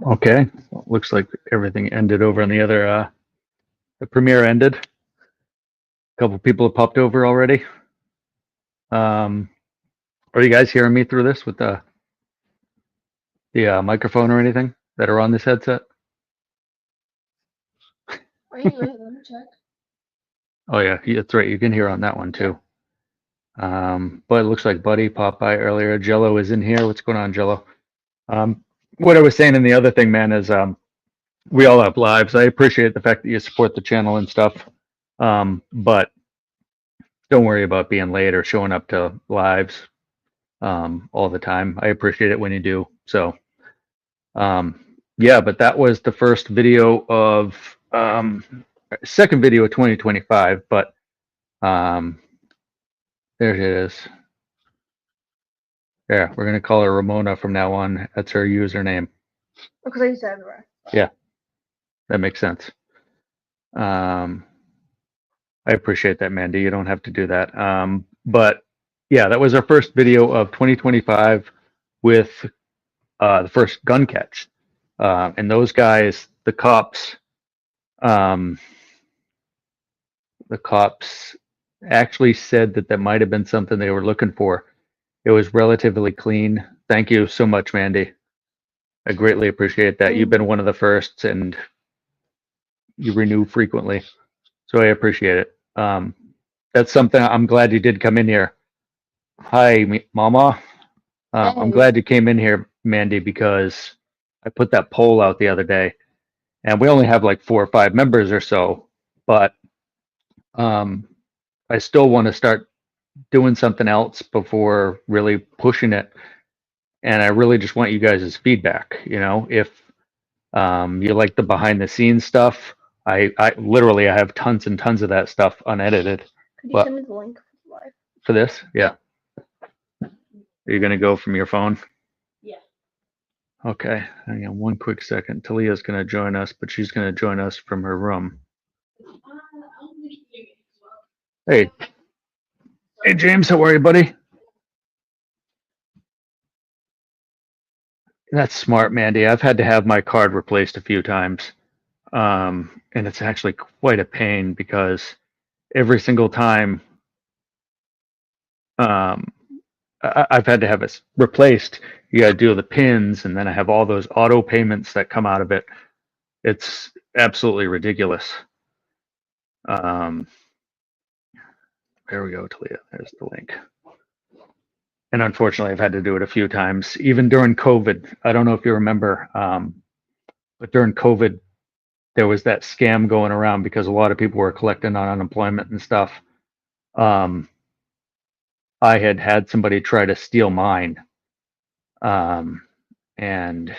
Okay, well, looks like everything ended over on the other. The premiere ended. A couple people have popped over already. Are you guys hearing me through this with the microphone or anything that are on this headset? Wait, let me check. Oh yeah, that's right. You can hear on that one too. But it looks like Buddy popped by earlier. Jello is in here. What's going on, Jello? Um, what I was saying in the other thing, man, is we all have lives. I appreciate the fact that you support the channel and stuff. But don't worry about being late or showing up to lives all the time. I appreciate it when you do. So, yeah, but that was the first video of second video of 2025. But there it is. Yeah, we're gonna call her Ramona from now on. That's her username. Because I used to everywhere. Yeah, that makes sense. I appreciate that, Mandy. You don't have to do that. But yeah, that was our first video of 2025 with the first gun catch. And those guys, um, the cops actually said that might have been something they were looking for. It was relatively clean. Thank you so much, Mandy. I greatly appreciate that. You've been one of the firsts, and you renew frequently, so I appreciate it. That's something I'm glad you did come in here. Hi, Mama. I'm glad you came in here, Mandy, because I put that poll out the other day, and we only have like 4 or 5 members or so, but I still want to start doing something else before really pushing it. And I really just want you guys' feedback. You know, if you like the behind the scenes stuff, I literally I have tons and tons of that stuff unedited. Could you send me the link live? For this? Yeah. Are you gonna go from your phone? Yeah. Okay. Hang on one quick second. Talia's gonna join us, but she's gonna join us from her room. Hey. Hey James, how are you, buddy? That's smart, Mandy. I've had to have my card replaced a few times. And it's actually quite a pain because every single time I've had to have it replaced, you got to do the pins, and then I have all those auto payments that come out of it. It's absolutely ridiculous. There we go, Talia. There's the link. And unfortunately, I've had to do it a few times, even during COVID. I don't know if you remember, but during COVID, there was that scam going around because a lot of people were collecting on unemployment and stuff. I had somebody try to steal mine, and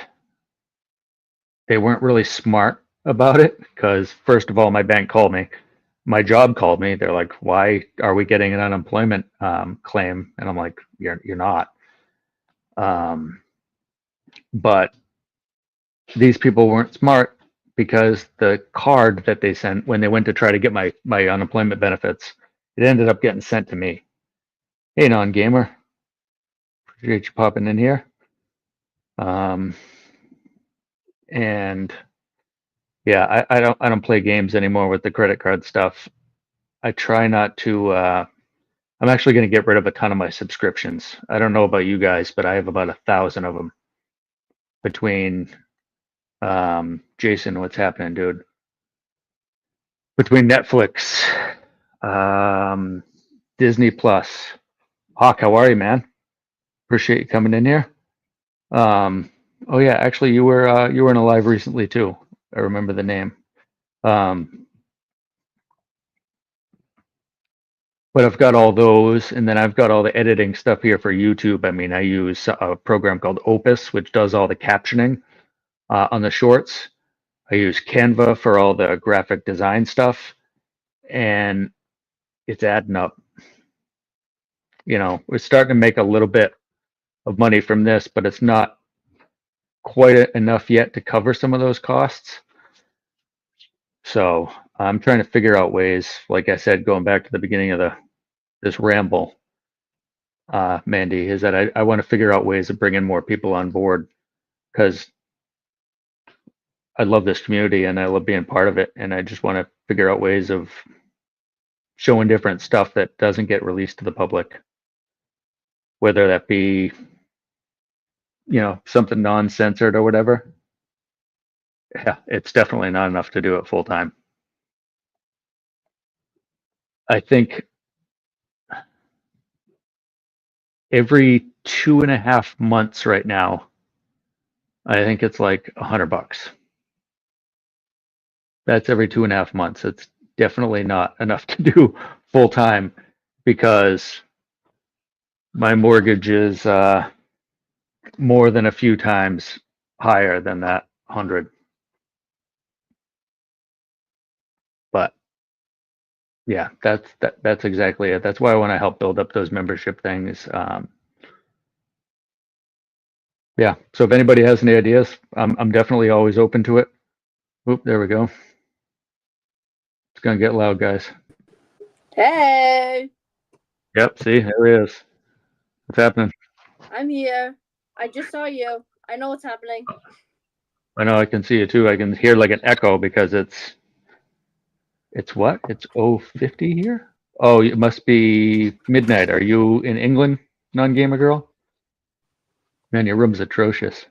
they weren't really smart about it because, first of all, my bank called me, my job called me. They're like, "Why are we getting an unemployment claim?" And I'm like, "You're not." But these people weren't smart because the card that they sent when they went to try to get my unemployment benefits, it ended up getting sent to me. Hey, non-gamer, appreciate you popping in here. And yeah, I don't play games anymore with the credit card stuff. I try not to. I'm actually going to get rid of a ton of my subscriptions. I don't know about you guys, but I have about 1,000 of them. Between Jason, what's happening, dude? Between Netflix, Disney Plus. Hawk, how are you, man? Appreciate you coming in here. Oh yeah, actually, you were in a live recently too. I remember the name. But I've got all those, and then I've got all the editing stuff here for YouTube. I mean, I use a program called Opus, which does all the captioning on the shorts. I use Canva for all the graphic design stuff, and it's adding up. You know, we're starting to make a little bit of money from this, but it's not quite enough yet to cover some of those costs. So I'm trying to figure out ways, like I said, going back to the beginning of this ramble, Mandy, is that I want to figure out ways of bringing more people on board because I love this community and I love being part of it, and I just want to figure out ways of showing different stuff that doesn't get released to the public, whether that be, something non-censored or whatever. Yeah, it's definitely not enough to do it full time. I think every 2.5 months right now, I think it's like $100. That's every 2.5 months. It's definitely not enough to do full time because my mortgage is more than a few times higher than that 100. But yeah, that's exactly it. That's why I want to help build up those membership things. Yeah. So if anybody has any ideas, I'm definitely always open to it. Oop, there we go. It's gonna get loud, guys. Hey, Yep. See, there he is. What's happening? I'm here. I just saw you. I know what's happening. I know I can see you too. I can hear like an echo because it's what? It's 0:50 here? Oh, it must be midnight. Are you in England, non-gamer girl? Man, your room's atrocious.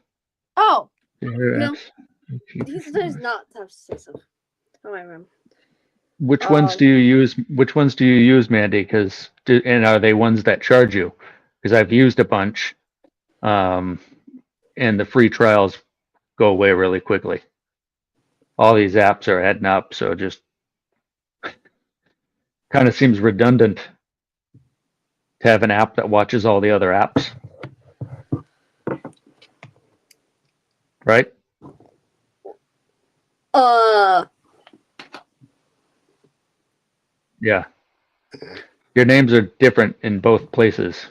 Oh, Here, no. X. There's not tough to say so. Oh, my room. Which ones do you use? Which ones do you use, Mandy? And are they ones that charge you? Because I've used a bunch, and the free trials go away really quickly. All these apps are adding up, so it just kind of seems redundant to have an app that watches all the other apps, right? Yeah. Your names are different in both places.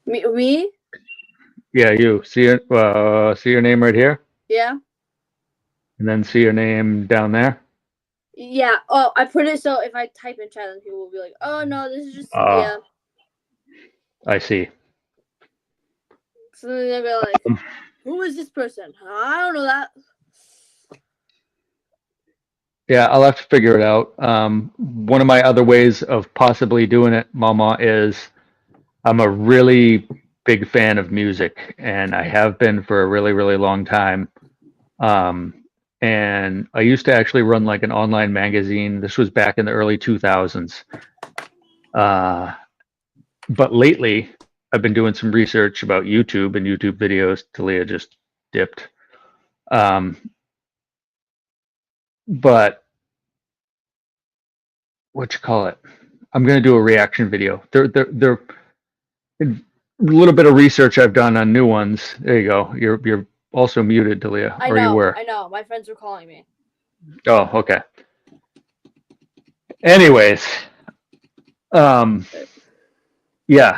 Me? Yeah, you see your name right here, Yeah. and then see your name down there. Yeah. Oh, I put it so if I type in chat, then people will be like, "Oh no, this is just Leah." I see. So then they'll be like, "Who is this person? I don't know that." Yeah, I'll have to figure it out. One of my other ways of possibly doing it, Mama, is I'm a really big fan of music, and I have been for a really, really long time. And I used to actually run like an online magazine. This was back in the early 2000s. But lately, I've been doing some research about YouTube and YouTube videos. Talia just dipped. But what you call it? I'm going to do a reaction video. They're a little bit of research I've done on new ones. There you go. You're also muted, Talia, I or you know. were. I know. My friends were calling me. Oh, okay. Anyways, yeah,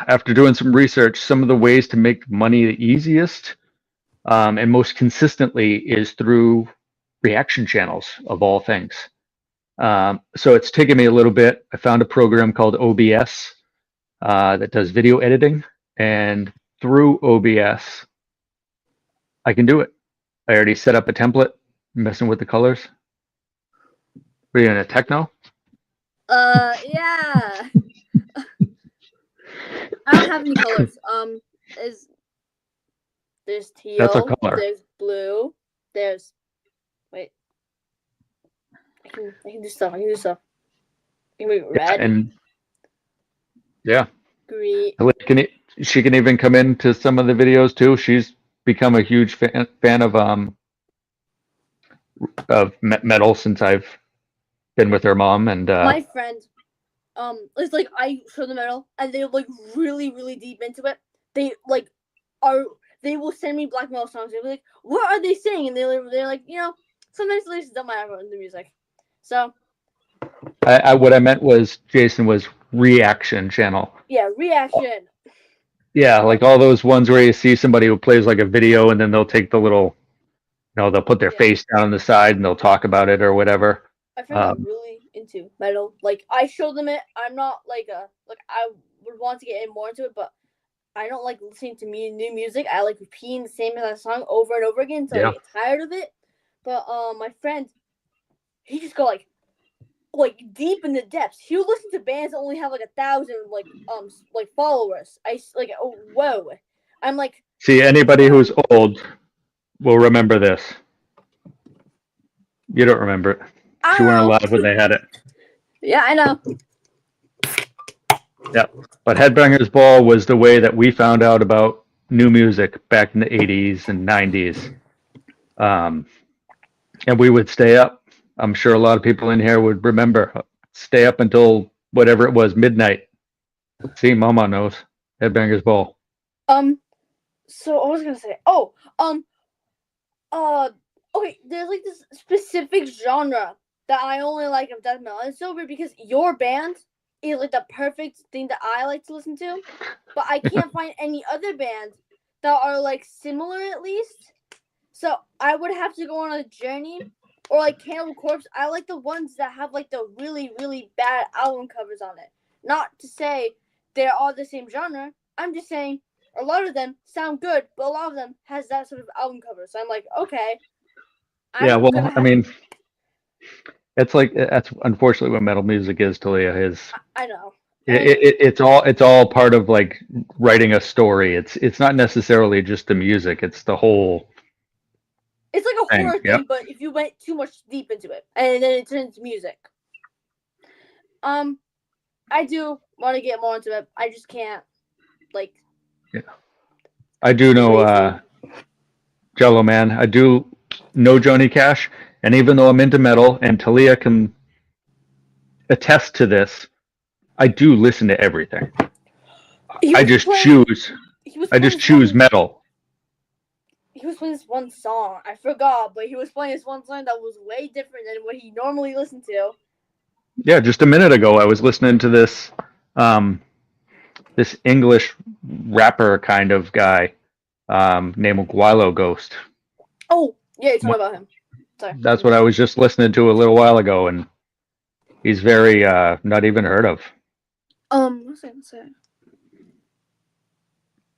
after doing some research, some of the ways to make money the easiest and most consistently is through reaction channels of all things. So it's taken me a little bit. I found a program called OBS that does video editing, and through OBS, I can do it. I already set up a template, messing with the colors. Are you in a techno? Yeah. I don't have any colors. There's teal. That's a color. There's blue. There's wait. I can do stuff. I can do red. And yeah, green. She can even come into some of the videos too. She's become a huge fan of metal since I've been with her mom. And my friend, it's like I show the metal and they're like really, really deep into it. They will send me black metal songs. They'll be like, "What are they saying?" And they're like, sometimes they just don't matter the music. So what I meant was Jason was reaction channel. Yeah, reaction. Yeah, like all those ones where you see somebody who plays like a video and then they'll take the little, they'll put their face down on the side and they'll talk about it or whatever. My friends are really into metal. Like I show them it. I'm not I would want to get more into it, but I don't like listening to new music. I like repeating the same exact song over and over again until I get tired of it. But my friend, he just go like deep in the depths. He would listen to bands that only have like 1,000 like followers. Oh whoa. I'm like, See, anybody who's old will remember this. You don't remember it. I You weren't don't know. alive when they had it. Yeah, I know. Yeah, but Headbangers Ball was the way that we found out about new music back in the 80s and 90s. And we would stay up. I'm sure a lot of people in here would remember. Stay up until whatever it was, midnight. See, Mama knows. Headbangers Ball. So I was gonna say, okay, there's like this specific genre that I only like of death metal. And it's so weird because your band is like the perfect thing that I like to listen to, but I can't find any other bands that are like similar at least. So I would have to go on a journey, or like Cannibal Corpse. I like the ones that have like the really, really bad album covers on it. Not to say they're all the same genre. I'm just saying a lot of them sound good, but a lot of them has that sort of album cover. So I'm like, okay. Yeah, well, I mean, it's like that's unfortunately what metal music is, Talia. I know. It's all part of like writing a story. It's not necessarily just the music. It's the whole. It's like a horror thing, but if you went too much deep into it, and then it turns into music. I do want to get more into it. I just can't, like. Yeah. I do know Jello Man. I do know Johnny Cash, and even though I'm into metal, and Talia can attest to this, I do listen to everything. I just choose metal. He was playing this one song. I forgot, but he was playing this one song that was way different than what he normally listened to. Yeah, just a minute ago, I was listening to this this English rapper kind of guy named Guilo Ghost. Oh, yeah, you're talking about him. Sorry. That's what I was just listening to a little while ago, and he's very not even heard of. What was I gonna say?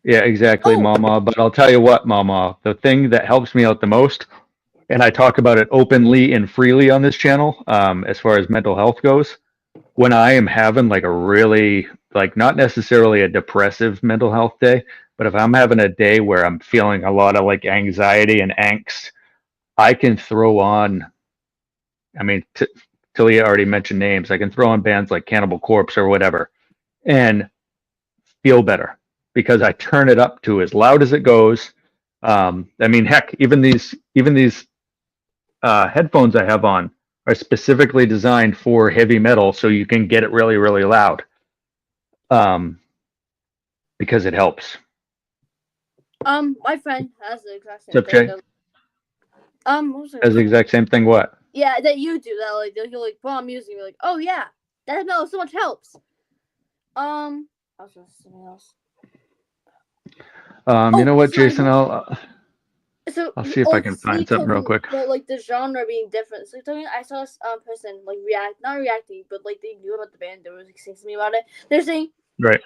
Yeah, exactly, Mama. But I'll tell you what, Mama, the thing that helps me out the most, and I talk about it openly and freely on this channel, as far as mental health goes, when I am having like a really, like not necessarily a depressive mental health day, but if I'm having a day where I'm feeling a lot of like anxiety and angst, I can throw on, I mean, Talia already mentioned names. I can throw on bands like Cannibal Corpse or whatever and feel better because I turn it up to as loud as it goes. I mean, heck, even these headphones I have on are specifically designed for heavy metal, so you can get it really, really loud. Because it helps. My friend has the exact same thing. Has the exact same thing. What? Yeah, that you do. That like he'll like put on music and be like, oh yeah, that metal so much helps. I was gonna say something else. You know what, Jason? I'll see if I can find something real quick. But like the genre being different. So I saw this person like not reacting, but like they knew about the band. They were like saying to me about it. They're saying right.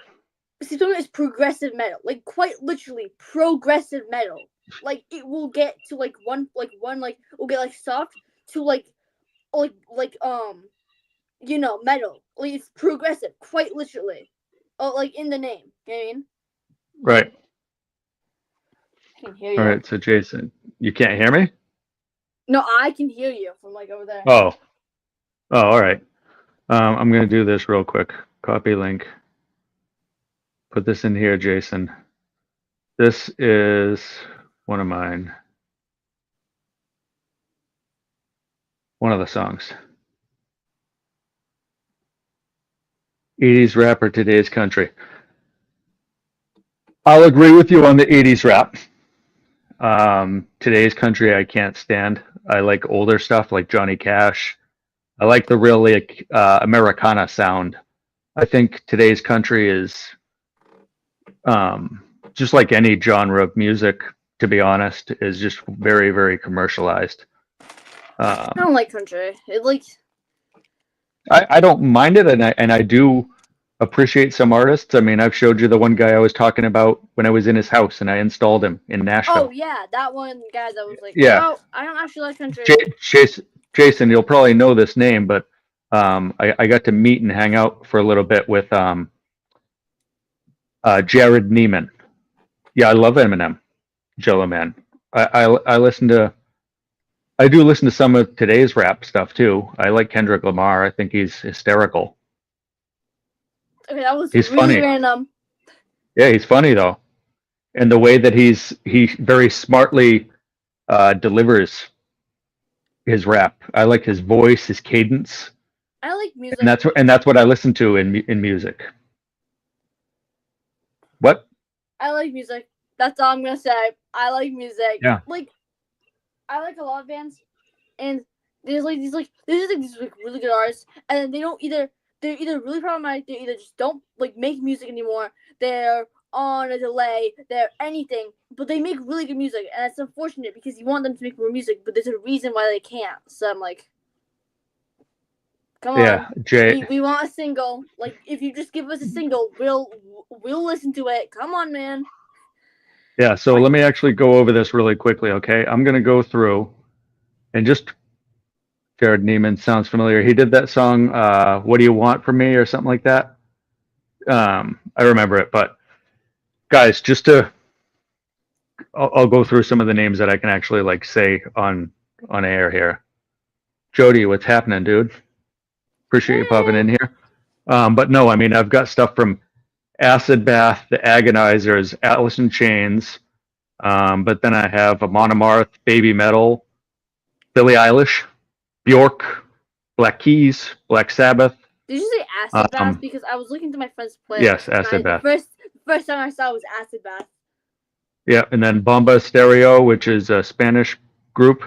Symptom is progressive metal, like quite literally progressive metal. Like it will get to like one will get like soft to like you know, metal. Like it's progressive, quite literally. Oh, like in the name. You know what I mean? Right. I can hear you. All right, so Jason, you can't hear me? No, I can hear you from like over there. Oh, all right. I'm gonna do this real quick. Copy link. Put this in here, Jason. This is one of mine. One of the songs. 80s rapper, today's country. I'll agree with you on the 80s rap. Today's country, I can't stand. I like older stuff like Johnny Cash. I like the real like Americana sound. I think today's country is just like any genre of music, to be honest, is just very, very commercialized. I don't like country. It like I don't mind it, and I do appreciate some artists. I mean, I've showed you the one guy I was talking about when I was in his house and I installed him in Nashville. Oh yeah, that one guy that was like, Yeah. oh, I don't actually like country. Jason, you'll probably know this name, but I got to meet and hang out for a little bit with Jared Neiman. Yeah, I love Eminem, Jello Man. I do listen to some of today's rap stuff too. I like Kendrick Lamar. I think he's hysterical. Okay, that was He's really funny. random. Yeah, he's funny though, and the way that he very smartly delivers his rap. I like his voice, his cadence, I like music. and that's what I listen to in music. What? I like music. That's all I'm gonna say. I like music. Yeah. Like, I like a lot of bands, and there's these really good artists, and they're either really problematic, they either just don't like make music anymore, they're on a delay, they're anything, but they make really good music, and it's unfortunate because you want them to make more music, but there's a reason why they can't. So I'm like, come on, Jay. we want a single. Like, if you just give us a single, we'll listen to it. Come on, man. Yeah, so let me actually go over this really quickly, okay? I'm going to go through and just Jared Neiman sounds familiar. He did that song, What Do You Want From Me or something like that. I remember it, but guys, I'll go through some of the names that I can actually like say on air here. Jody, what's happening, dude? Appreciate you popping in here. But no, I mean, I've got stuff from Acid Bath, The Agonizers, Alice in Chains, but then I have Amon Amarth, Baby Metal, Billie Eilish, Bjork, Black Keys, Black Sabbath. Did you say Acid Bath? Because I was looking to my friend's playlist. Yes, Acid Bath. First time I saw it was Acid Bath. Yeah, and then Bomba Stereo, which is a Spanish group.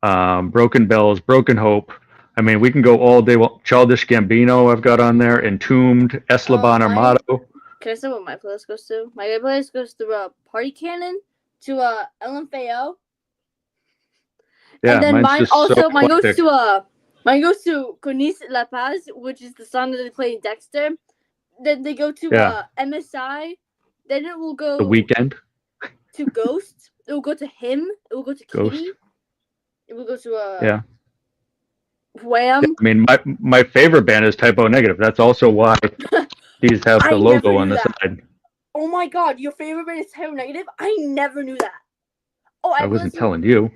Broken Bells, Broken Hope. I mean, we can go all day. Well, Childish Gambino I've got on there. Entombed, Eslaban Armado. Can I say what my playlist goes to? My playlist goes to Party Cannon, to LMFAO. Yeah, and then mine goes to Conis La Paz, which is the song that they play in Dexter. Then they go to MSI. Then it will go The Weeknd. To Ghost. It will go to Him. It will go to Ghost. Kitty. It will go to yeah. Wham. Yeah, I mean, my favorite band is Typo Negative. That's also why these have the logo on the side. Oh my god, your favorite band is Typo Negative? I never knew that. Oh, I wasn't telling you.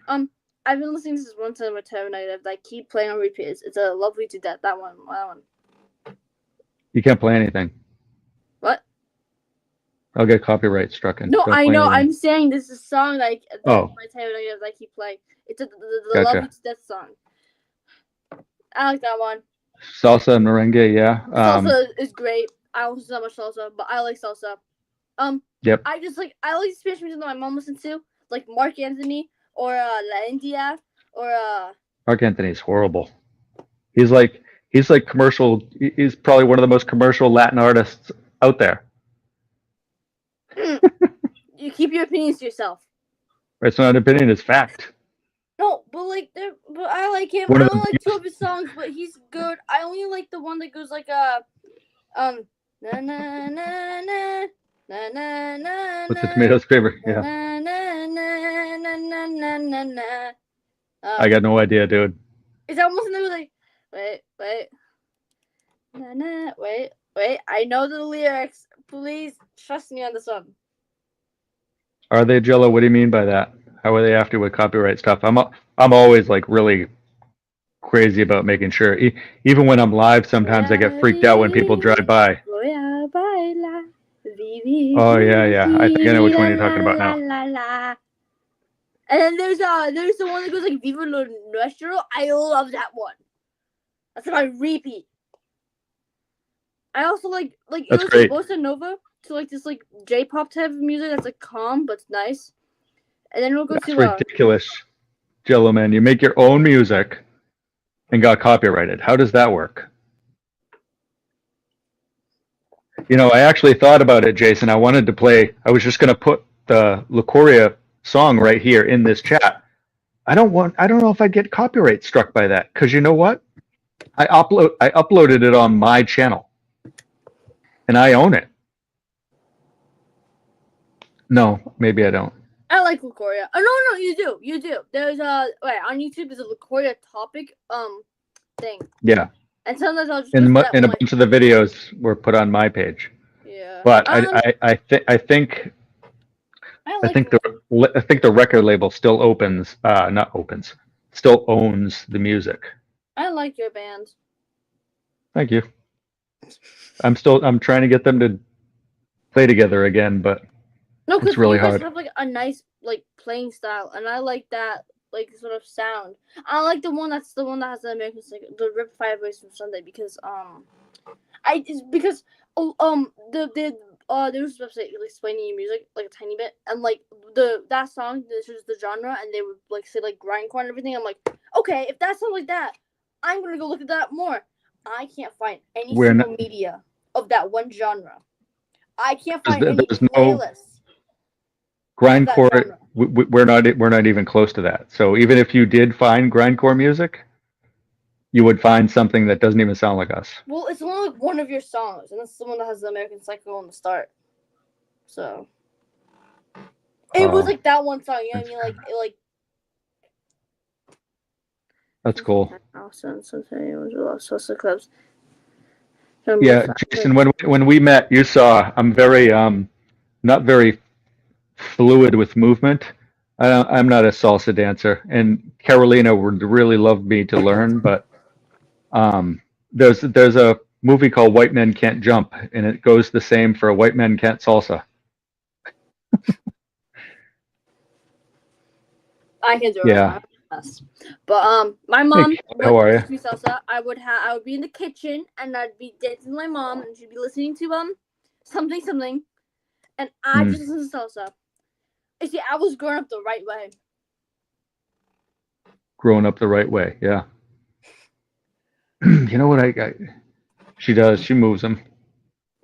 I've been listening to this one time with Typo Negative that I keep playing on repeat. It's a Lovely to Death. That one. You can't play anything. What? I'll get copyright struck. No, I know. Anything. I'm saying this is a song that my Typo Negative that I keep playing. It's the gotcha. Lovely to Death song. I like that one. Salsa and merengue, yeah. Salsa is great. I don't listen to much salsa, but I like salsa. Yep. I like Spanish music that my mom listens to, like Mark Anthony or La India or Mark Anthony's horrible. He's like commercial. He's probably one of the most commercial Latin artists out there. You keep your opinions to yourself. It's not an opinion; it's fact. No, but I like him. I don't like two of his songs, but he's good. I only like the one that goes like na na na na na na na na. What's the Tomato Scraper? Yeah. Na na na na na na na. I got no idea, dude. It's almost like wait. Na na wait. I know the lyrics. Please trust me on this one. Are they, Jello? What do you mean by that? How are they after with copyright stuff? I'm always like really crazy about making sure. Even when I'm live, sometimes I get freaked out when people drive by. Oh yeah. I think I know which one you're talking about now. And then there's the one that goes like Viva lo Nuestro. I love that one. That's my repeat. I also like that's it was great. Like bossa nova to like this like J-pop type of music that's like calm but it's nice. And then we'll go to ridiculous, Jello Man. You make your own music and got copyrighted. How does that work? You know, I actually thought about it, Jason. I wanted to play. I was just going to put the Lucoria song right here in this chat. I don't know if I'd get copyright struck by that because you know what? I uploaded it on my channel. and I own it. No, maybe I don't. I like Lucoria. Oh no, you do. There's wait, on YouTube there's a Lucoria topic thing, Yeah, and sometimes I'll just and listen to that and a one. bunch of the videos were put on my page. Yeah, But I think I like the record label still still owns the music. I like your band. Thank you. I'm trying to get them to play together again, but No, it's because really you guys hard. have like a nice like playing style, and I like that like sort of sound. I like the one that has the American the Rip Five Ways from Sunday because there was a website explaining your music like a tiny bit, and like that song, this was the genre, and they would like say like grindcore and everything. I'm like, okay, if that sounds like that, I'm gonna go look at that more. I can't find any We're single not- media of that one genre. I can't find any There's no playlists. grindcore. genre. We're not even close to that. So even if you did find grindcore music, you would find something that doesn't even sound like us. Well, it's only like one of your songs, and that's the one that has the American Psycho on the start. So it was like that one song. You know what I mean? Like That's cool. Yeah, Jason. When we met, you saw I'm very not very fluid with movement. I'm not a salsa dancer, and Carolina would really love me to learn, but there's a movie called White Men Can't Jump, and it goes the same for White Men Can't Salsa. I can do it. Yeah. But my mom how are would teach me salsa. I would be in the kitchen and I'd be dancing with my mom, and she'd be listening to something, and I just listen to salsa. You see, I was growing up the right way. Growing up the right way, yeah. You know what she does? She moves them.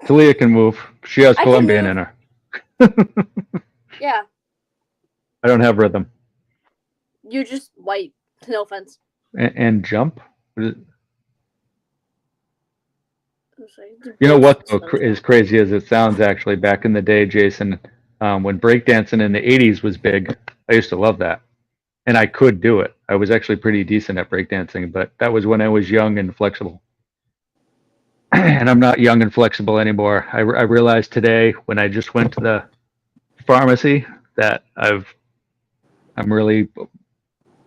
Talia can move. She has Colombian in her. Yeah. I don't have rhythm. You're just white. No offense. And jump? You know what, though, as crazy as it sounds, actually, back in the day, Jason, when breakdancing in the 80s was big, I used to love that. And I could do it. I was actually pretty decent at breakdancing, but that was when I was young and flexible. And I'm not young and flexible anymore. I realized today when I just went to the pharmacy that I'm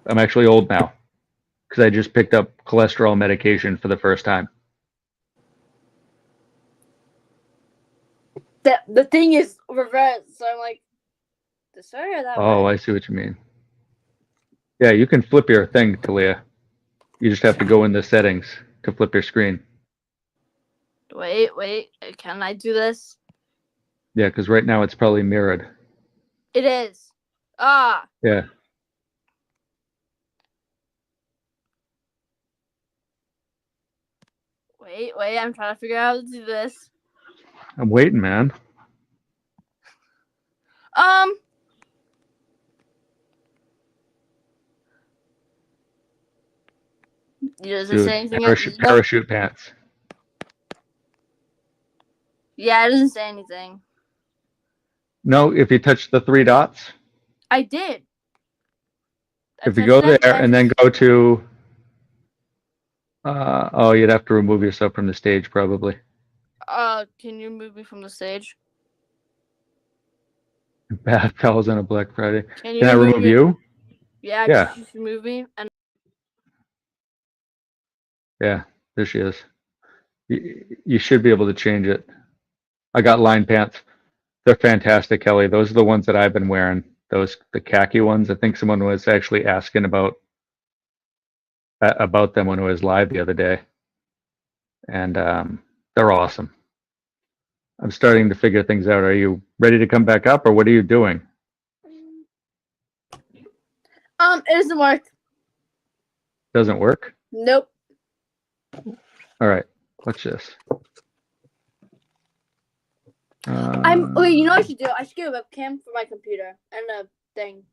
actually old now because I just picked up cholesterol medication for the first time. The thing is reversed, so I'm like, this way or that way? Oh, I see what you mean. Yeah, you can flip your thing, Talia. You just have to go in the settings to flip your screen. Wait, can I do this? Yeah, because right now it's probably mirrored. It is. Ah. Yeah. Wait, I'm trying to figure out how to do this. I'm waiting, man. Does it say anything? Parachute pants. Yeah, it doesn't say anything. No, if you touch the three dots. I did. If you go there and then go to, you'd have to remove yourself from the stage probably. Can you remove me from the stage? Bad Pals on a Black Friday. Can I remove you? Yeah. Just remove me and. Yeah, there she is. You should be able to change it. I got line pants. They're fantastic, Kelly. Those are the ones that I've been wearing. The khaki ones. I think someone was actually asking about them when it was live the other day, and they're awesome. I'm starting to figure things out. Are you ready to come back up, or what are you doing? It doesn't work. Doesn't work? Nope. All right. Watch this. Wait, you know what I should do? I should get a webcam for my computer and a thing.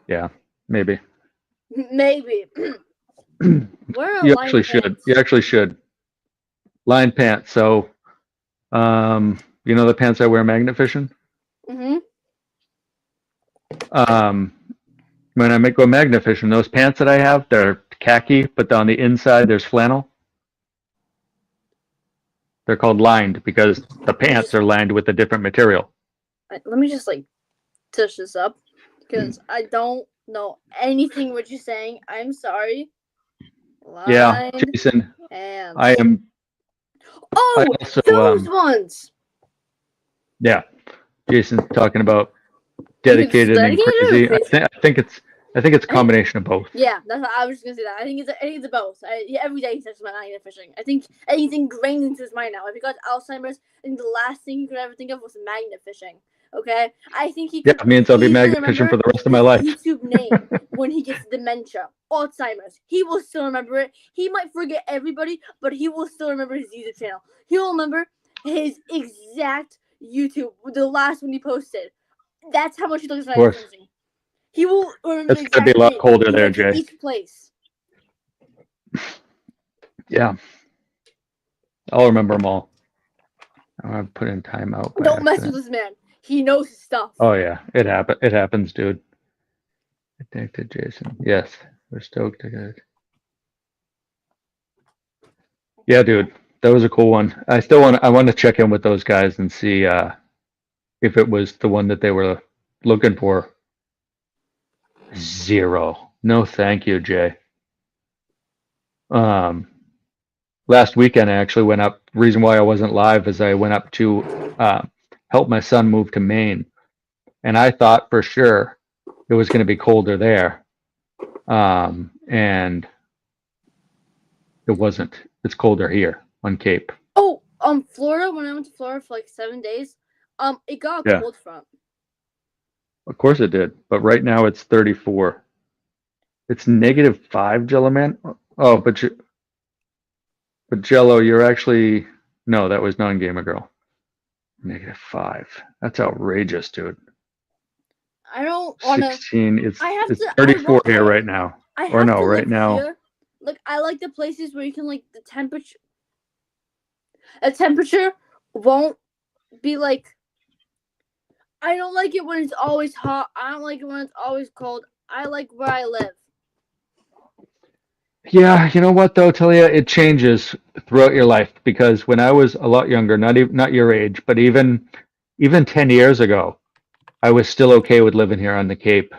Yeah, maybe. Maybe. You actually should. You actually should. Line pants. So You know the pants I wear magnet fishing? Mm-hmm. When I go magnet fishing, those pants that I have, they're khaki, but on the inside there's flannel. They're called lined because the pants are lined with a different material. Let me just like touch this up because I don't know anything what you're saying. I'm sorry. Yeah, Line Jason, and I oh, also those ones. yeah, Jason's talking about Think it's dedicated and dedicated or crazy. crazy? I think it's a combination of both. Yeah, that's what I was just gonna say. That I think it's both. Every day he says about magnet fishing. I think anything ingrained into his mind now. If he got Alzheimer's, I think the last thing he could ever think of was magnet fishing. Okay, I think he Yeah, could it means I'll be easily magnet fishing remember for the rest of my his life. YouTube name when he gets dementia, Alzheimer's. He will still remember it. He might forget everybody, but he will still remember his YouTube channel. He will remember his exact YouTube, the last one he posted. That's how much he looks at Of magnet course, fishing. He will remember it's the gonna be exact a lot name. colder He there, went to Jay. each place. Yeah, I'll remember them all. I put in timeout by Don't mess accident. with this man. He knows his stuff. Oh yeah, it happens, dude. Addicted, Jason. Yes, we're stoked to get. Yeah, dude, that was a cool one. I want to check in with those guys and see if it was the one that they were looking for. Zero. No, thank you, Jay. Um, Last weekend I actually went up. Reason why I wasn't live is I went up to help my son move to Maine, and I thought for sure it was going to be colder there, and it wasn't. It's colder here on Cape. Oh, Florida. When I went to Florida for like 7 days, it got a Yeah. cold front. Of course it did, but right now it's 34. It's -5, Jello man. Oh, but Jello, you're actually no, that was non-gamer girl. -5. That's outrageous, dude. I don't wanna. 16. It's I have it's to. 34 here right now. I Or have no, to right look now. here. Like I like the places where you can like the temperature. The temperature won't be like. I don't like it when it's always hot. I don't like it when it's always cold. I like where I live. Yeah, you know what though, Talia, it changes throughout your life because when I was a lot younger, not your age, but even 10 years ago, I was still okay with living here on the Cape,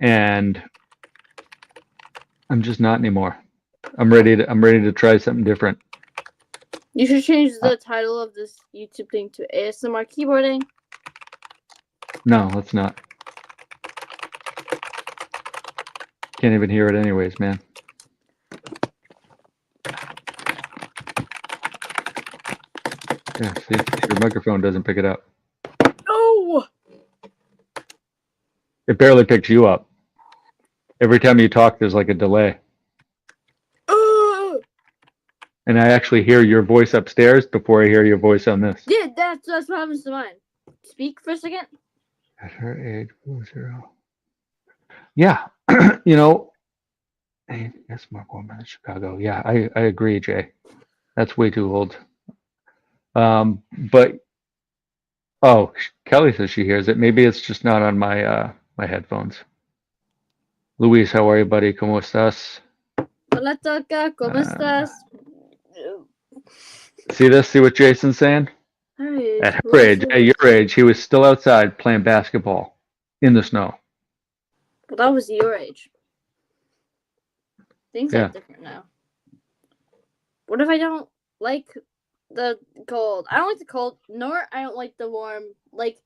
and I'm just not anymore. I'm ready to try something different. You should change the title of this YouTube thing to ASMR keyboarding. No, let's not. Can't even hear it anyways, man. Yeah, see, your microphone doesn't pick it up. No. It barely picks you up. Every time you talk, there's like a delay. And I actually hear your voice upstairs before I hear your voice on this. Yeah, that's what happens to mine. Speak for a second. At her age, 0. Yeah, you know, hey, that's more woman in Chicago. Yeah, I agree, Jay. That's way too old. But oh, Kelly says she hears it. Maybe it's just not on my my headphones. Luis, how are you, buddy? ¿Cómo estás? Hola, Toca. ¿Cómo estás? See this? See what Jason's saying? At her age, at your age, he was still outside playing basketball in the snow. Well, that was your age. Things are different now. What if I don't like the cold? I don't like the cold, nor I don't like the warm. Like.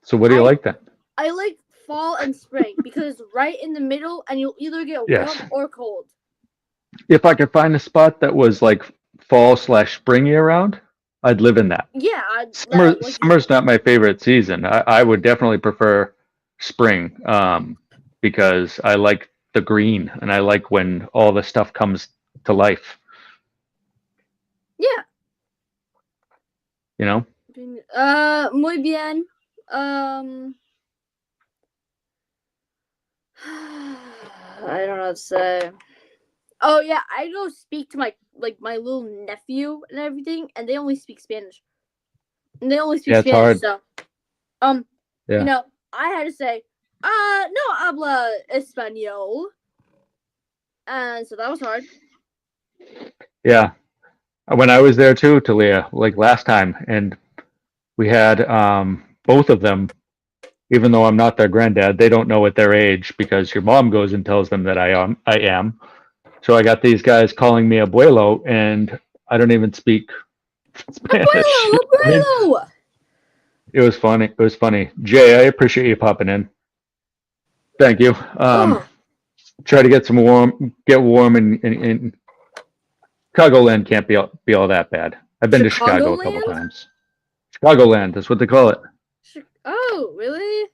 So what do you like then? I like fall and spring because it's right in the middle, and you'll either get warm or cold. If I could find a spot that was like fall/spring year round, I'd live in that. Yeah, summer's not my favorite season. I would definitely prefer spring because I like the green and I like when all the stuff comes to life. Yeah. You know? Muy bien. I don't know what to say. Oh yeah, I go speak to my little nephew and everything, and they only speak Spanish. And they only speak Yeah, it's Spanish, hard. so Yeah. I had to say, no habla español. And so that was hard. Yeah. When I was there too, Talia, like last time, and we had both of them, even though I'm not their granddad, they don't know at their age because your mom goes and tells them that I am. So I got these guys calling me abuelo, and I don't even speak Spanish. Abuelo, I mean, abuelo. it was funny. It was funny. Jay, I appreciate you popping in. Thank you. Oh, Try to get warm, and Chicagoland can't be all that bad. I've been to Chicago a couple Chicagoland? times. Chicagoland, that's what they call it. Oh, really?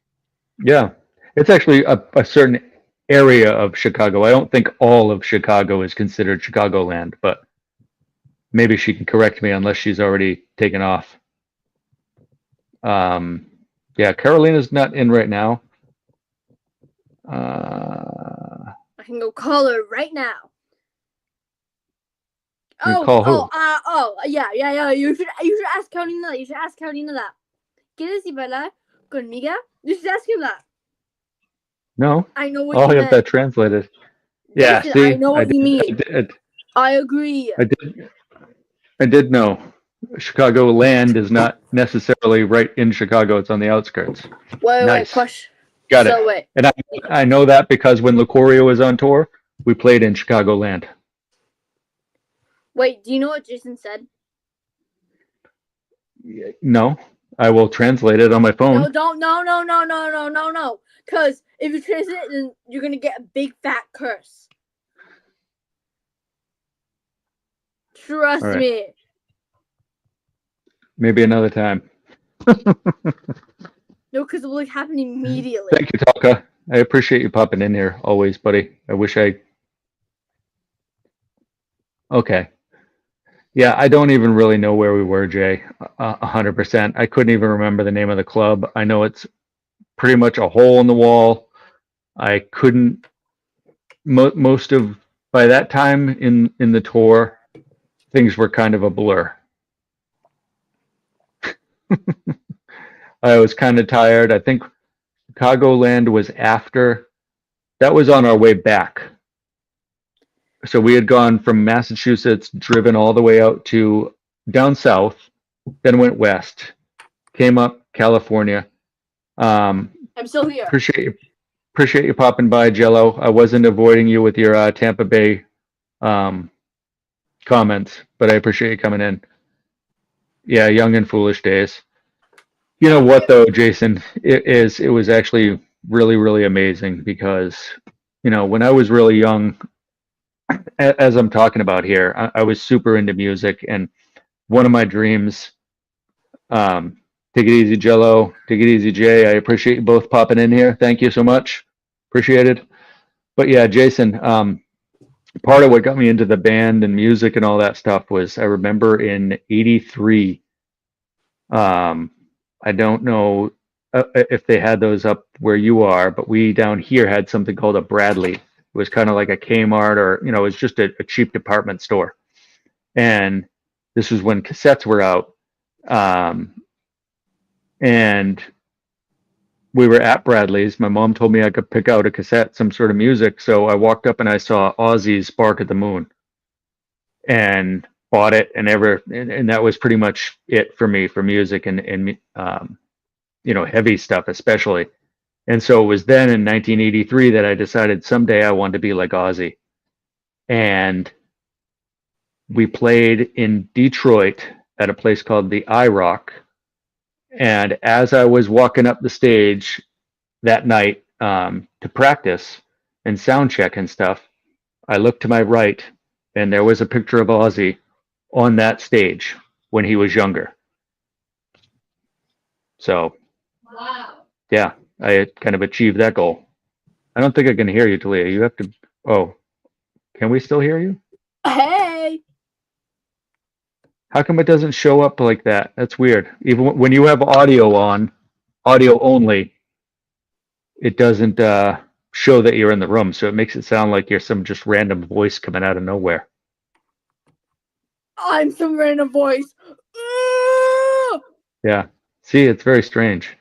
Yeah, it's actually a certain area of Chicago. I don't think all of Chicago is considered Chicagoland, but maybe she can correct me unless she's already taken off. Yeah, Carolina's not in right now. I can go call her right now. You call who? Yeah. You should ask Carolina that. You should ask Carolina that. ¿Quieres ir bailar conmigo? You should ask him that. No, I know what I'll you have meant. that translated. Yeah, Jason, see, I know what you mean. I agree. I did know. Chicagoland is not necessarily right in Chicago. It's on the outskirts. Wait, Nice. question. Got it. So wait. And I know that because when Lucorio was on tour, we played in Chicagoland. Wait, do you know what Jason said? No, I will translate it on my phone. No, don't. No. Because if you translate it, then you're going to get a big fat curse. Trust All right. me. Maybe another time. No, because it will happen immediately. Thank you, Talka. I appreciate you popping in here always, buddy. I wish I... Okay. Yeah, I don't even really know where we were, Jay. 100%. I couldn't even remember the name of the club. I know it's pretty much a hole in the wall. I couldn't... Most of... By that time in the tour, things were kind of a blur. I was kind of tired. I think Chicagoland was after. That was on our way back. So we had gone from Massachusetts, driven all the way out to down south, then went west, came up California. I'm still here. Appreciate you popping by, Jello. I wasn't avoiding you with your Tampa Bay comments, but I appreciate you coming in. Yeah, young and foolish days. You know what though, Jason? It was actually really, really amazing because, when I was really young, as I'm talking about here, I was super into music, and one of my dreams, take it easy, Jello, take it easy, Jay. I appreciate you both popping in here. Thank you so much. Appreciate it. But yeah, Jason, part of what got me into the band and music and all that stuff was I remember in '83, I don't know if they had those up where you are, but we down here had something called a Bradley. It was kind of like a Kmart, or it was just a cheap department store. And this was when cassettes were out, and we were at Bradley's. My mom told me I could pick out a cassette, some sort of music. So I walked up and I saw Ozzy's "Bark at the Moon," and bought it, and that was pretty much it for me for music and heavy stuff especially. And so it was then in 1983 that I decided someday I wanted to be like Ozzy. And we played in Detroit at a place called the IROC. And as I was walking up the stage that night to practice and sound check and stuff, I looked to my right, and there was a picture of Ozzy on that stage when he was younger. So, wow. Yeah, I had kind of achieved that goal. I don't think I can hear you, Talia. You have to... Oh, can we still hear you? Hey. How come it doesn't show up like that? That's weird. Even when you have audio on, audio only, it doesn't show that you're in the room, so it makes it sound like you're some just random voice coming out of nowhere. I'm some random voice. Yeah. See, it's very strange.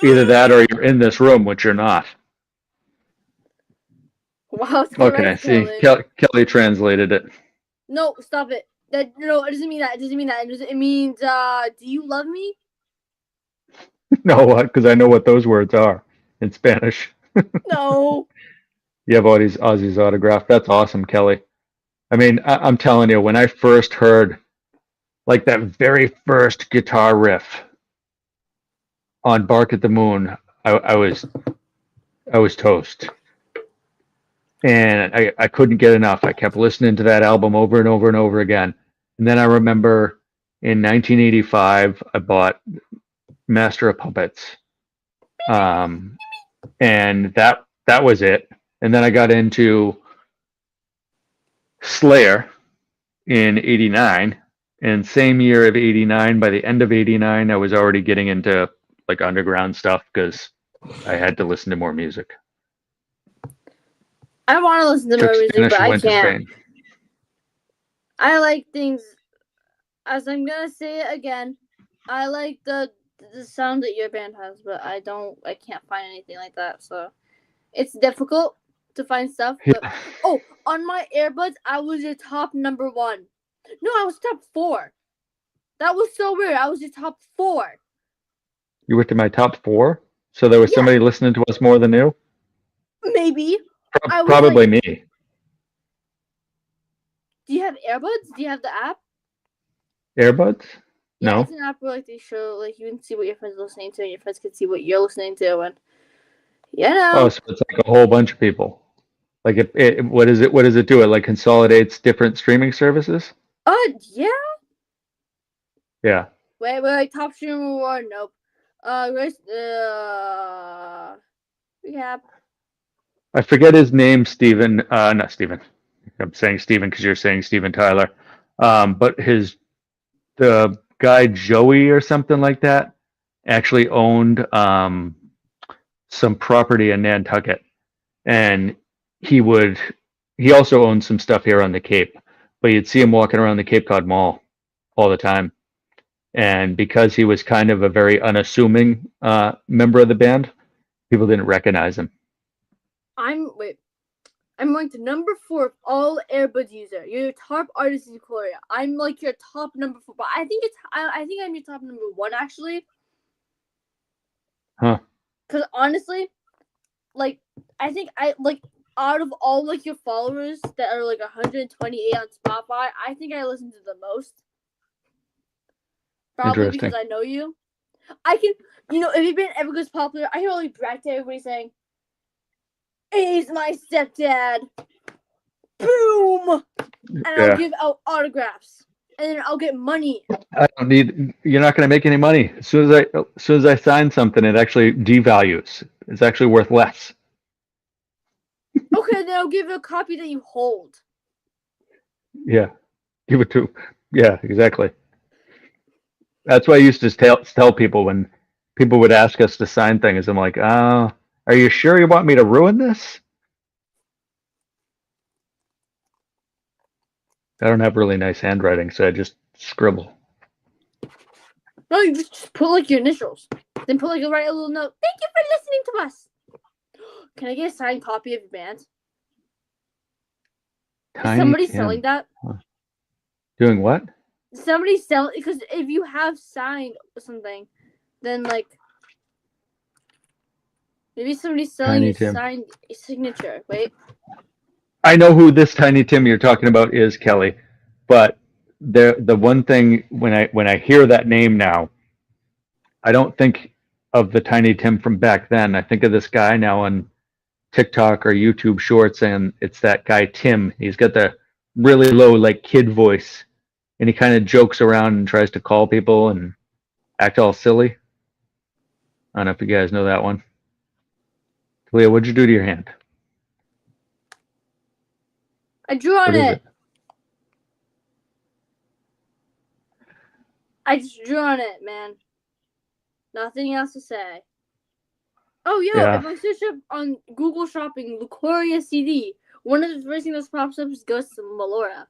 Either that or you're in this room, which you're not. Wow, it's Okay, correct, see, Kelly. Kelly translated it. No, stop it. No, it doesn't mean that. It doesn't mean that. It means, do you love me? No, because I know what those words are in Spanish. No. You have all these Aussies autographed. That's awesome, Kelly. I mean, I'm telling you, when I first heard like that very first guitar riff on Bark at the Moon, I was toast. And I couldn't get enough. I kept listening to that album over and over and over again. And then I remember in 1985, I bought Master of Puppets. And that was it. And then I got into Slayer in 89. And same year of 89, by the end of 89, I was already getting into like underground stuff because I had to listen to more music. I want to listen to Took more music, Spanish but and I went to can't. Spain. I like things, as I'm going to say it again, I like the sound that your band has, but I can't find anything like that, so it's difficult to find stuff. But oh, on my earbuds, I was your top number 1. No, I was top 4. That was so weird. I was your top 4. You were to my top 4? So there was Yeah. somebody listening to us more than you? Maybe. I was Probably like, me. do you have earbuds? Do you have the app? Earbuds? Yeah, No. it's an app where like they show, like you can see what your friends are listening to, and your friends can see what you're listening to, and Oh, so it's like a whole bunch of people. Like what is it? What does it do? It like consolidates different streaming services? Yeah. Yeah. Wait, top streamer war, nope. Recap. I forget his name, Steven. Not Steven. I'm saying Steven because you're saying Steven Tyler. But the guy Joey or something like that actually owned some property in Nantucket, and he also owned some stuff here on the Cape. But you'd see him walking around the Cape Cod Mall all the time, and because he was kind of a very unassuming member of the band, people didn't recognize him. I'm ranked number 4 of all earbuds user. You're your top artist in Korea. I'm like your top number 4, but I think I'm your top number 1 actually. Huh. Because honestly, like I think I like out of all like your followers that are like 128 on Spotify, I think I listen to the most. Probably because I know you. I can, if your band ever goes popular, I can only brag to everybody saying, "He's my stepdad." Boom, and I'll give out autographs, and then I'll get money. I don't need. You're not going to make any money. As soon as I sign something, it actually devalues. It's actually worth less. Okay, then I'll give you a copy that you hold. Yeah, give it to. Yeah, exactly. That's why I used to tell people when people would ask us to sign things. I'm like, are you sure you want me to ruin this? I don't have really nice handwriting, so I just scribble. No, you just put like your initials. Then write a little note. Thank you for listening to us. Can I get a signed copy of your band? Is somebody selling that? Doing what? Somebody sell, because if you have signed something, then like maybe somebody's selling Tiny a Tim. signed signature. Wait. I know who this Tiny Tim you're talking about is, Kelly, but the one thing when I hear that name now, I don't think of the Tiny Tim from back then. I think of this guy now on TikTok or YouTube Shorts, and it's that guy Tim. He's got the really low like kid voice, and he kind of jokes around and tries to call people and act all silly. I don't know if you guys know that one. Leah, what'd you do to your hand? I drew on What is it. I just drew on it, man. Nothing else to say. Oh, yo, Yeah. if I search up on Google Shopping, Lucoria CD, one of the first things that pops up is Ghosts of Melora.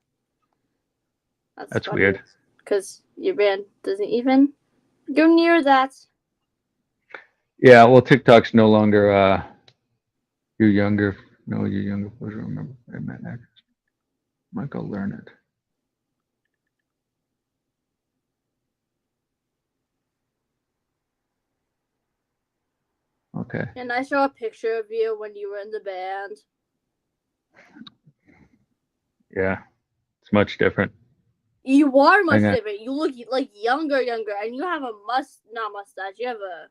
That's weird. Because your band doesn't even go near that. Yeah, well, TikTok's no longer you're younger. No, you're younger. I remember. I meant that. Might go learn it. Okay. And I saw a picture of you when you were in the band. Yeah, it's much different. You are much Okay. different. You look like younger, and you have a not mustache. You have a,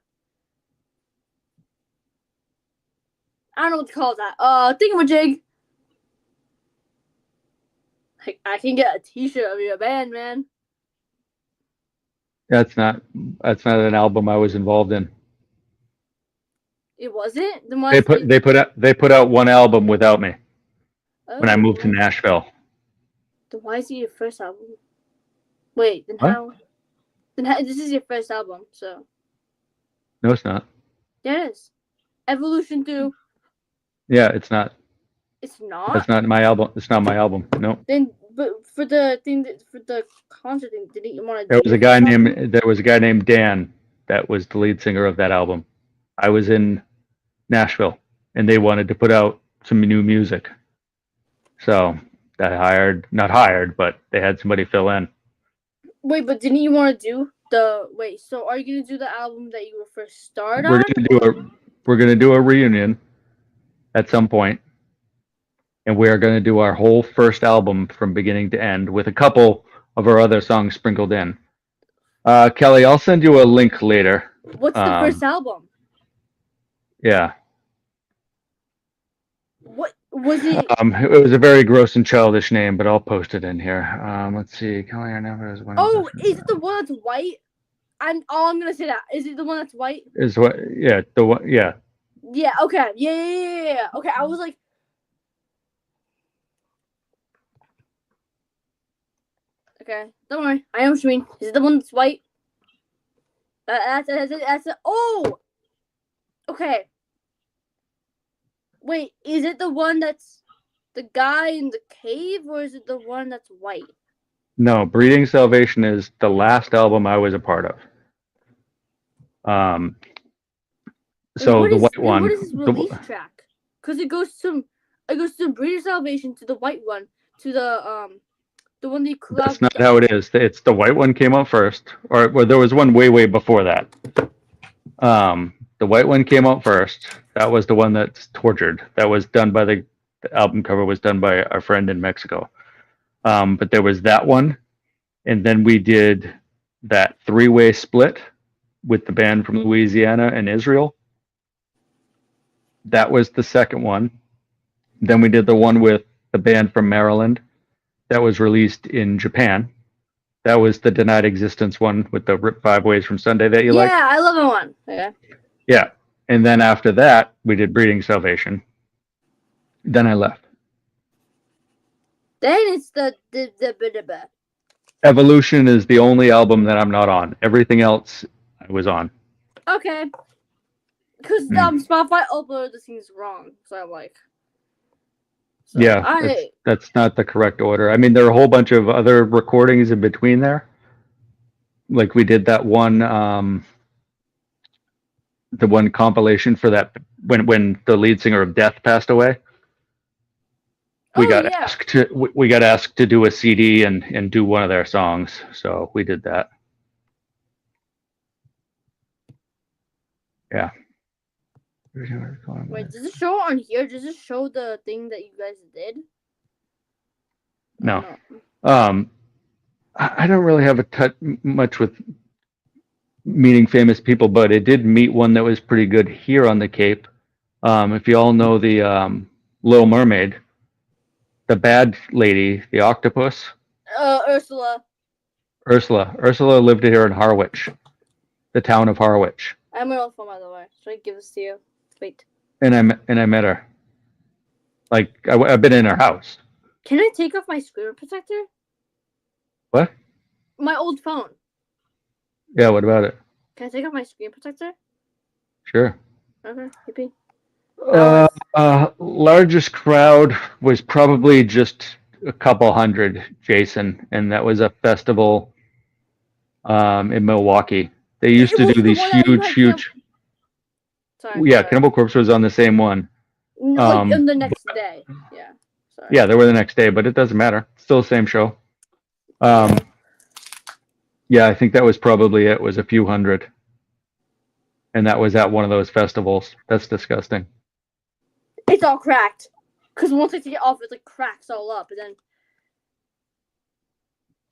I don't know what to call that. Thingamajig. Like, I can get a T-shirt of your band, man. That's not an album I was involved in. It wasn't the one. They put out one album without me when I moved to Nashville. Nashville. Then why is it your first album? Wait, then What? how? Then how, this is your first album, so No, it's not. yeah, it is. Evolution 2. Yeah, it's not. It's not. That's not my album. It's not my album. No. Then, but for the thing, for the concert thing, didn't you want to? There was a guy named Dan that was the lead singer of that album. I was in Nashville, and they wanted to put out some new music, so not hired, but they had somebody fill in. Wait, but didn't you want to do the wait? So are you gonna do the album that you were first started We're on? gonna do a reunion at some point, and we are gonna do our whole first album from beginning to end with a couple of our other songs sprinkled in. Kelly, I'll send you a link later. What's the first album? Yeah. What was it? It was a very gross and childish name, but I'll post it in here. Let's see. Kelly Arnett is one. Oh, is it the one that's white? I'm gonna say that. Is it the one that's white? Is what? Yeah, the one. Yeah. Yeah. Okay. Yeah. Okay. I was like. Okay. Don't worry. I know what you mean. Is it the one that's white? That's it. Oh. Okay. Wait, is it the one that's the guy in the cave, or is it the one that's white? No, Breeding Salvation is the last album I was a part of. So the white one. What is this release track? Because it goes to Breeding Salvation, to the white one, to the one that you collab. That's not how it is. It's the white one came out first, or well, there was one way before that. The white one came out first. That was the one that's tortured. That was done by the album cover was done by our friend in Mexico. But there was that one, and then we did that three-way split with the band from Louisiana and Israel. That was the second one. Then we did the one with the band from Maryland. That was released in Japan. That was the Denied Existence one with the Rip 5 Ways from Sunday that you like. Yeah, I love that one. Okay. Yeah. And then after that, we did Breeding Salvation. Then I left. Then it's the Evolution is the only album that I'm not on. Everything else I was on. Okay. Because Spotify uploaded the things wrong. So I'm like. So Yeah, that's not the correct order. I mean, there are a whole bunch of other recordings in between there. Like we did that one, the one compilation for that when the lead singer of Death passed away. We got asked to do a CD and do one of their songs, so we did that. Yeah. Wait, does it show on here? Does it show the thing that you guys did? No. I don't really have much with meeting famous people, but it did meet one that was pretty good here on the Cape. If you all know the Little Mermaid, the bad lady, the octopus. Ursula. Ursula lived here in Harwich, the town of Harwich. I have my own phone, by the way. Should I give this to you? Wait. And I met her. Like I've been in her house. Can I take off my screen protector? What? My old phone. Yeah. What about it? Can I take off my screen protector? Sure. Okay, yippee. Largest crowd was probably just a couple hundred, Jason, and that was a festival in Milwaukee. They used to was do the these one that you had huge. Sorry. Yeah, Sorry. Cannibal Corpse was on the same one. Like on the next day. Yeah. Sorry. Yeah, they were the next day, but it doesn't matter. Still the same show. Yeah, I think that was probably it. Was a few hundred, and that was at one of those festivals. That's disgusting. It's all cracked. Because once I take it off, it like cracks all up, and then.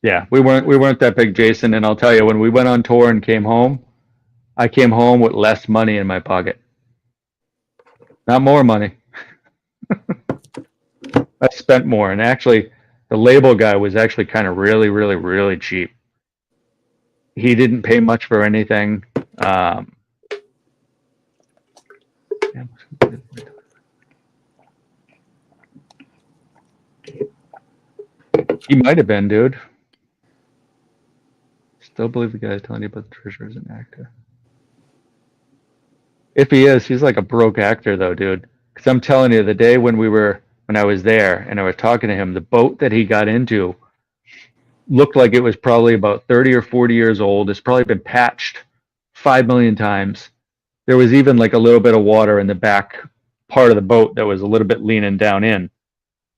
Yeah, we weren't that big, Jason. And I'll tell you, when we went on tour and came home, I came home with less money in my pocket. Not more money. I spent more, and actually, the label guy was actually kind of really cheap. He didn't pay much for anything. He might have been, dude. Still believe the guy telling you about the treasure is an actor. If he is, he's like a broke actor, though, dude. Because I'm telling you, the day when I was there and I was talking to him, the boat that he got into looked like it was probably about 30 or 40 years old. It's probably been patched 5 million times. There was even like a little bit of water in the back part of the boat that was a little bit leaning down in.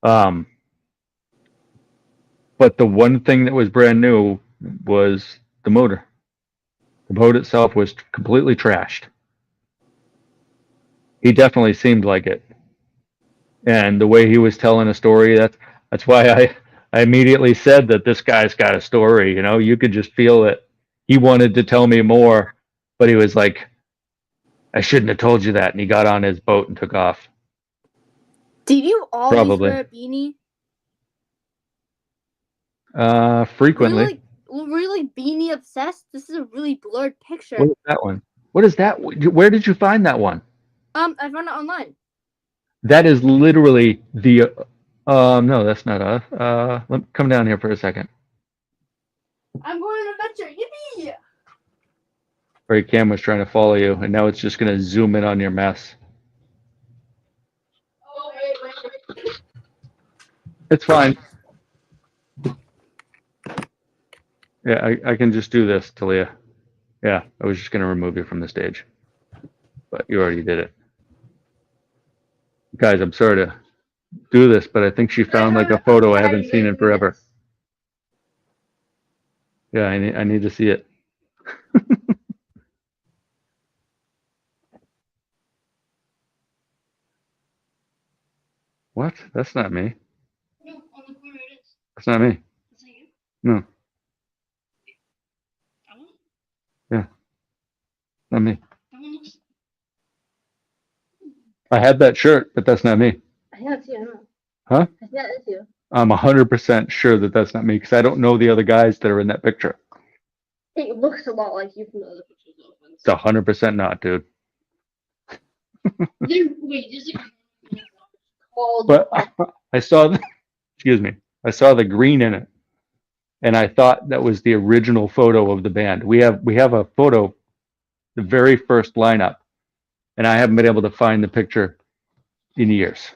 But the one thing that was brand new was the motor. The boat itself was completely trashed. He definitely seemed like it. And the way he was telling a story, that's why I immediately said that this guy's got a story. You know, you could just feel it. He wanted to tell me more, but he was like, I shouldn't have told you that. And he got on his boat and took off. Did you always Probably. wear a beanie? Frequently. Were you like beanie obsessed? This is a really blurred picture. What is that one? What is that? Where did you find that one? I found it online. That is literally the. No, that's not us. Come down here for a second. I'm going on an adventure. Yippee! Or your camera's trying to follow you, and now it's just going to zoom in on your mess. Oh, wait. It's fine. Yeah, I can just do this, Talia. Yeah, I was just going to remove you from the stage. But you already did it. Guys, I'm sorry to do this, but I think she found like a photo I haven't seen in forever. Yeah, I need to see it. What? That's not me. No, on the corner it is. That's not me. Is that you? No. That one? Yeah. Not me. That one looks. I had that shirt, but that's not me. I think that's you. No. Huh? I think that is you. I'm 100% sure that that's not me because I don't know the other guys that are in that picture. It looks a lot like you from the other pictures. It's 100% not, dude. Wait, is it called? But I saw excuse me, I saw the green in it, and I thought that was the original photo of the band. We have a photo, the very first lineup, and I haven't been able to find the picture in years.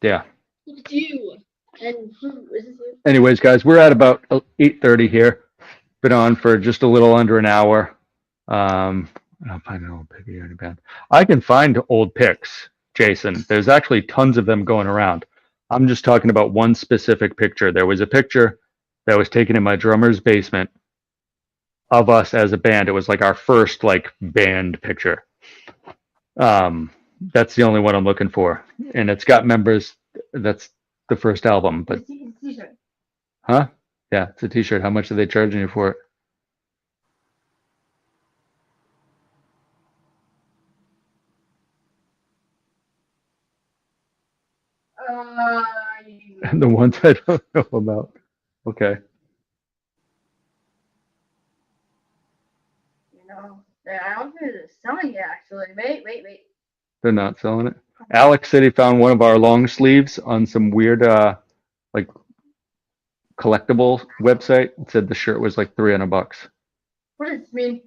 Yeah. It's you. And who is this you? Anyways, guys, we're at about 8:30 here. Been on for just a little under an hour. I'll find an old pic here in the band. I can find old pics, Jason. There's actually tons of them going around. I'm just talking about one specific picture. There was a picture that was taken in my drummer's basement of us as a band. It was like our first like band picture. That's the only one I'm looking for, and it's got members. That's the first album, but It's a t-shirt. huh? Yeah, it's a t-shirt. How much are they charging you for it? The ones I don't know about. Okay. You know, I don't think it's selling it actually. Wait. They're not selling it. Alex said he found one of our long sleeves on some weird like collectible website. It said the shirt was like $300. What does this mean?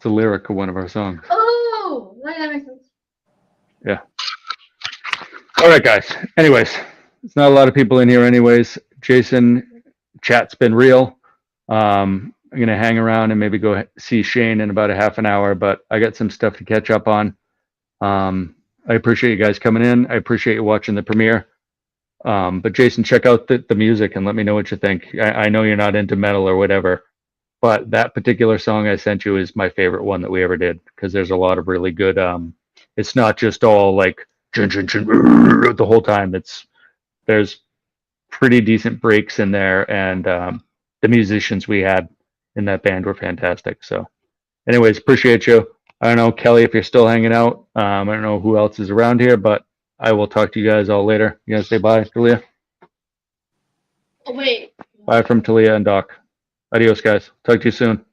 It's a lyric of one of our songs. Oh, that makes sense. All right, guys. Anyways, it's not a lot of people in here anyways. Jason, chat's been real. I'm going to hang around and maybe go see Shane in about a half an hour, but I got some stuff to catch up on. I appreciate you guys coming in. I appreciate you watching the premiere. But Jason, check out the music and let me know what you think. I know you're not into metal or whatever, but that particular song I sent you is my favorite one that we ever did because there's a lot of really good. It's not just all like the whole time. There's pretty decent breaks in there, and the musicians we had in that band were fantastic. So, anyways, appreciate you. I don't know, Kelly, if you're still hanging out. I don't know who else is around here, but I will talk to you guys all later. You guys say bye, Talia? Oh, wait. Bye from Talia and Doc. Adios, guys. Talk to you soon.